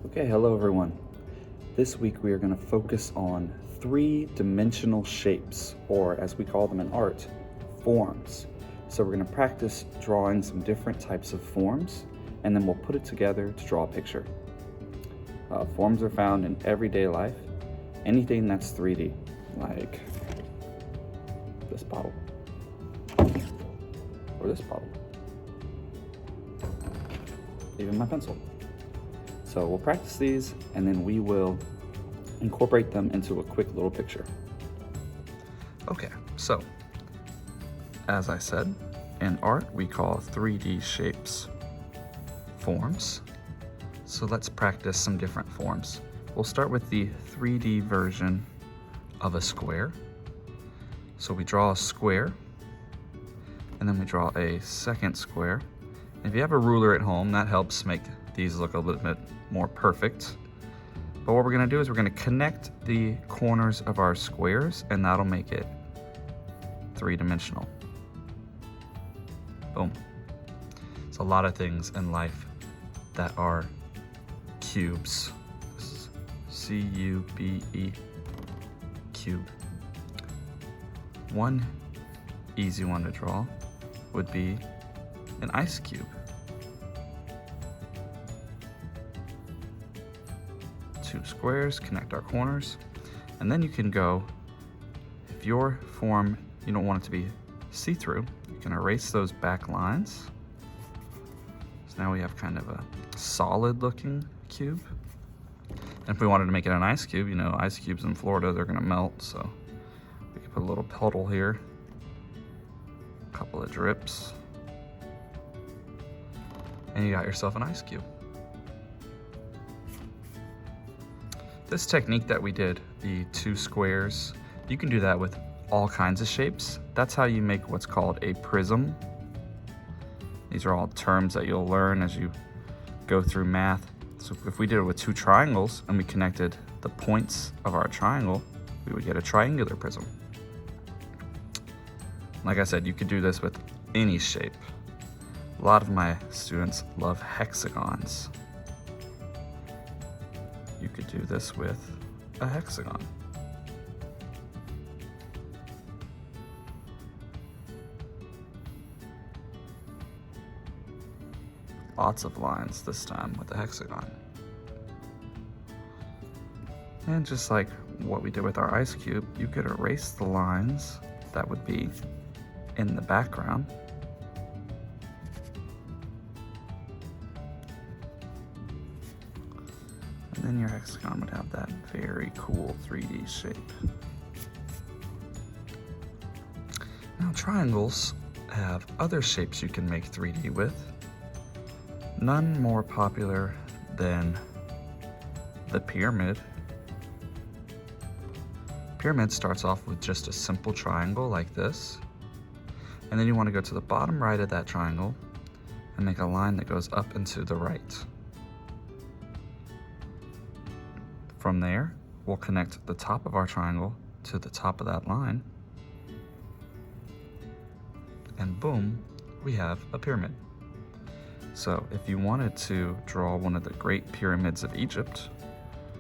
Okay, hello everyone. This week we are going to focus on three-dimensional shapes, or as we call them in art, forms. So we're going to practice drawing some different types of forms, and then we'll put it together to draw a picture. Forms are found in everyday life, anything that's 3D, like this bottle, or this bottle, even my pencil. So we'll practice these and then we will incorporate them into a quick little picture. Okay, so as I said, in art we call 3D shapes forms. So let's practice some different forms. We'll start with the 3D version of a square. So we draw a square and then we draw a second square. If you have a ruler at home, that helps make these look a little bit more perfect. But what we're gonna do is we're gonna connect the corners of our squares and that'll make it three-dimensional. Boom. It's a lot of things in life that are cubes. This is C-U-B-E, cube. One easy one to draw would be an ice cube. Two squares, connect our corners, and then you can go, if your form, you don't want it to be see-through, you can erase those back lines. So now we have kind of a solid looking cube. And if we wanted to make it an ice cube, you know, ice cubes in Florida, they're gonna melt, so we could put a little puddle here, a couple of drips, and you got yourself an ice cube. This technique that we did, the two squares, you can do that with all kinds of shapes. That's how you make what's called a prism. These are all terms that you'll learn as you go through math. So if we did it with two triangles and we connected the points of our triangle, we would get a triangular prism. Like I said, you could do this with any shape. A lot of my students love hexagons. You could do this with a hexagon. Lots of lines this time with a hexagon. And just like what we did with our ice cube, you could erase the lines that would be in the background. And then your hexagon would have that very cool 3D shape. Now triangles have other shapes you can make 3D with. None more popular than the pyramid. Pyramid starts off with just a simple triangle like this. And then you want to go to the bottom right of that triangle and make a line that goes up and to the right. From there, we'll connect the top of our triangle to the top of that line. And boom, we have a pyramid. So if you wanted to draw one of the great pyramids of Egypt,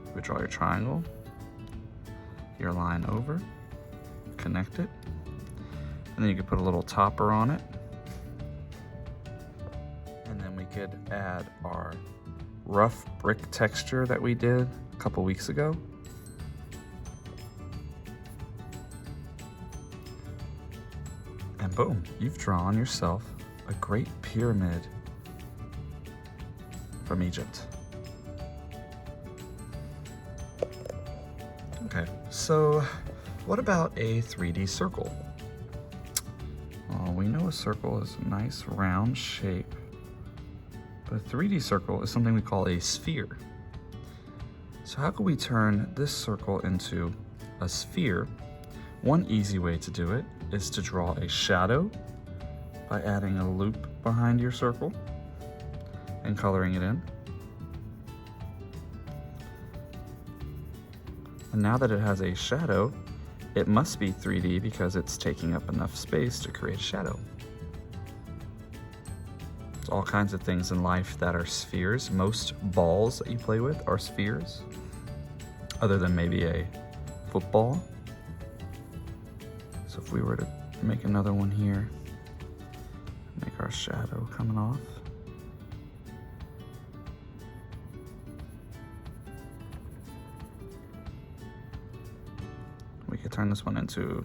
you would draw your triangle, your line over, connect it, and then you could put a little topper on it. And then we could add our rough brick texture that we did a couple weeks ago. And boom, you've drawn yourself a great pyramid from Egypt. Okay, so what about a 3D circle? Well, we know a circle is a nice round shape, but a 3D circle is something we call a sphere. So how can we turn this circle into a sphere? One easy way to do it is to draw a shadow by adding a loop behind your circle and coloring it in. And now that it has a shadow, it must be 3D because it's taking up enough space to create a shadow. There's all kinds of things in life that are spheres. Most balls that you play with are spheres, other than maybe a football. So if we were to make another one here, make our shadow coming off. We could turn this one into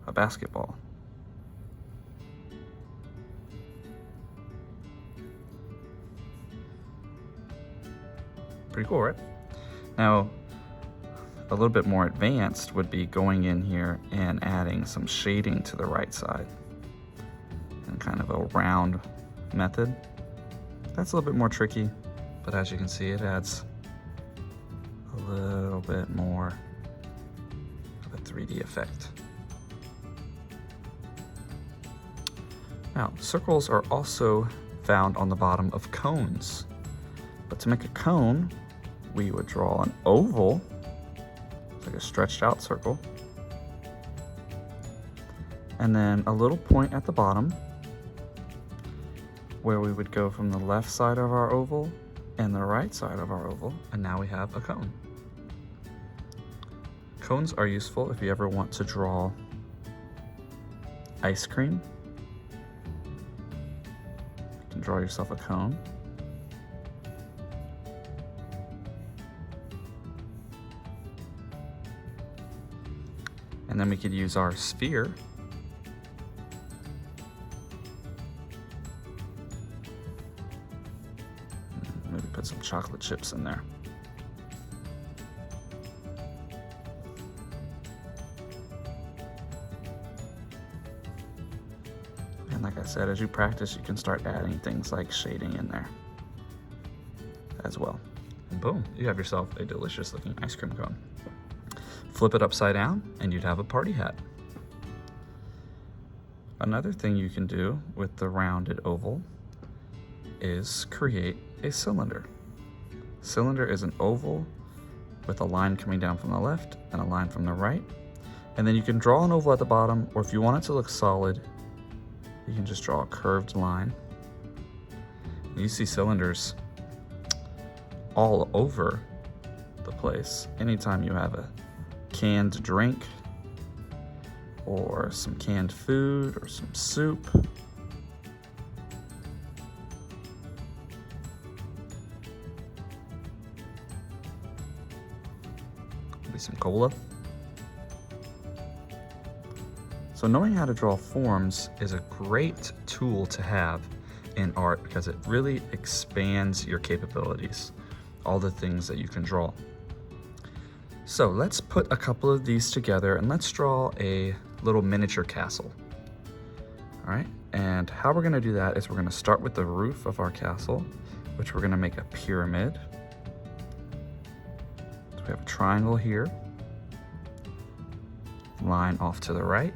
a basketball. Pretty cool, right? Now, a little bit more advanced would be going in here and adding some shading to the right side in kind of a round method. That's a little bit more tricky, but as you can see, it adds a little bit more of a 3D effect. Now, circles are also found on the bottom of cones. But to make a cone, we would draw an oval, like a stretched out circle, and then a little point at the bottom where we would go from the left side of our oval and the right side of our oval, and now we have a cone. Cones are useful if you ever want to draw ice cream. You can draw yourself a cone. And then we could use our sphere maybe put some chocolate chips in there. And like I said, as you practice, you can start adding things like shading in there as well. And boom, you have yourself a delicious looking ice cream cone. Flip it upside down and you'd have a party hat. Another thing you can do with the rounded oval is create a cylinder. Cylinder is an oval with a line coming down from the left and a line from the right. And then you can draw an oval at the bottom, or if you want it to look solid, you can just draw a curved line. You see cylinders all over the place. Anytime you have a canned drink or some canned food or some soup, maybe some cola. So knowing how to draw forms is a great tool to have in art because it really expands your capabilities, all the things that you can draw. So let's put a couple of these together and let's draw a little miniature castle. All right, and how we're gonna do that is we're gonna start with the roof of our castle, which we're gonna make a pyramid. So we have a triangle here, line off to the right,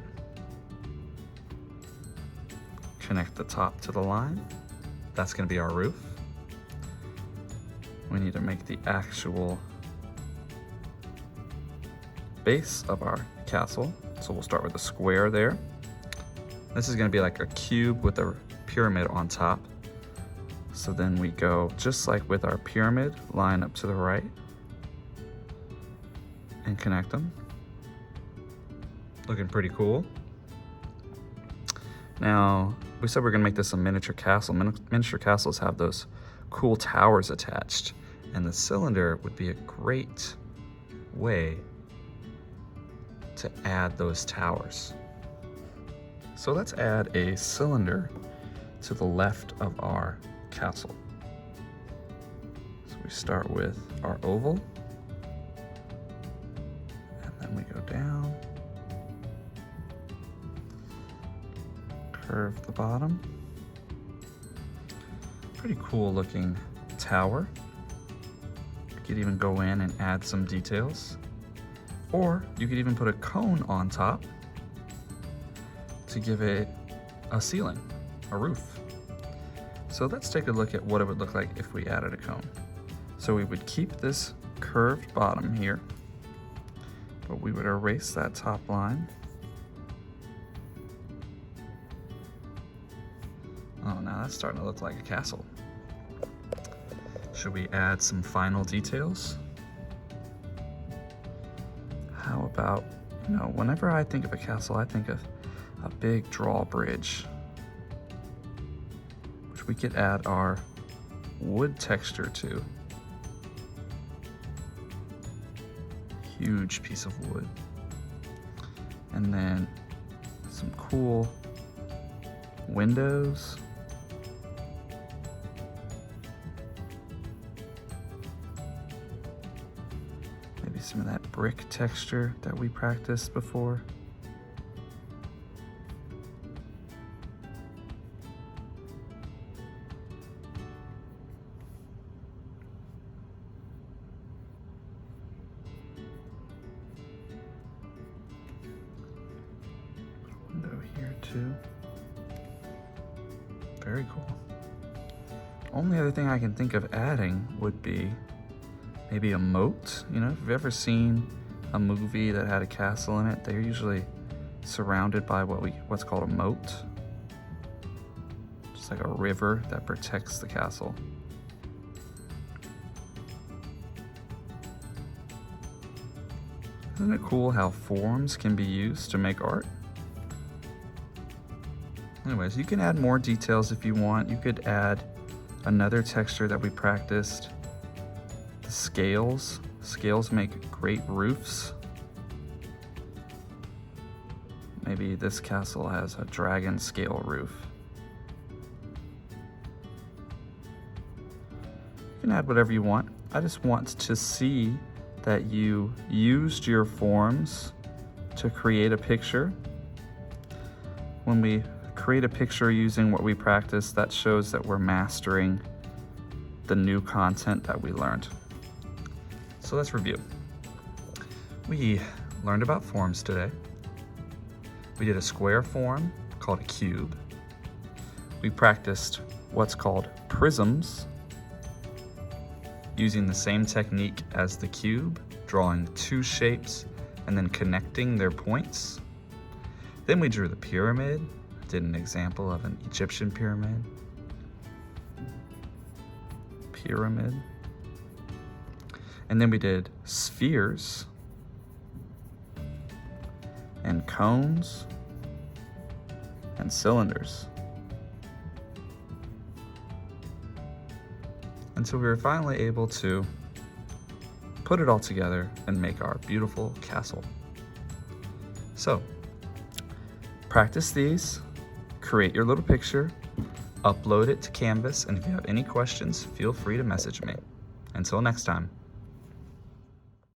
connect the top to the line. That's gonna be our roof. We need to make the actual base of our castle. So we'll start with a square there. This is gonna be like a cube with a pyramid on top. So then we go, just like with our pyramid, line up to the right and connect them. Looking pretty cool. Now, we said we're gonna make this a miniature castle. Miniature castles have those cool towers attached, and the cylinder would be a great way to add those towers. So let's add a cylinder to the left of our castle. So we start with our oval, and then we go down, curve the bottom. Pretty cool looking tower. You could even go in and add some details. Or you could even put a cone on top to give it a ceiling, a roof. So let's take a look at what it would look like if we added a cone. So we would keep this curved bottom here, but we would erase that top line. Oh, now Now that's starting to look like a castle. Should we add some final details? How about, whenever I think of a castle, I think of a big drawbridge, which we could add our wood texture to. Huge piece of wood. And then some cool windows. Maybe some of that brick texture that we practiced before. Window here too. Very cool. Only other thing I can think of adding would be maybe a moat. If you've ever seen a movie that had a castle in it, they're usually surrounded by what's called a moat. Just like a river that protects the castle. Isn't it cool how forms can be used to make art? Anyways, you can add more details if you want. You could add another texture that we practiced. The scales. Scales make great roofs. Maybe this castle has a dragon scale roof. You can add whatever you want. I just want to see that you used your forms to create a picture. When we create a picture using what we practice, that shows that we're mastering the new content that we learned. So let's review. We learned about forms today. We did a square form called a cube. We practiced what's called prisms, using the same technique as the cube, drawing two shapes and then connecting their points. Then we drew the pyramid, did an example of an Egyptian pyramid. And then we did spheres and cones and cylinders. Until we were finally able to put it all together and make our beautiful castle. So, practice these, create your little picture, upload it to Canvas, and if you have any questions, feel free to message me. Until next time.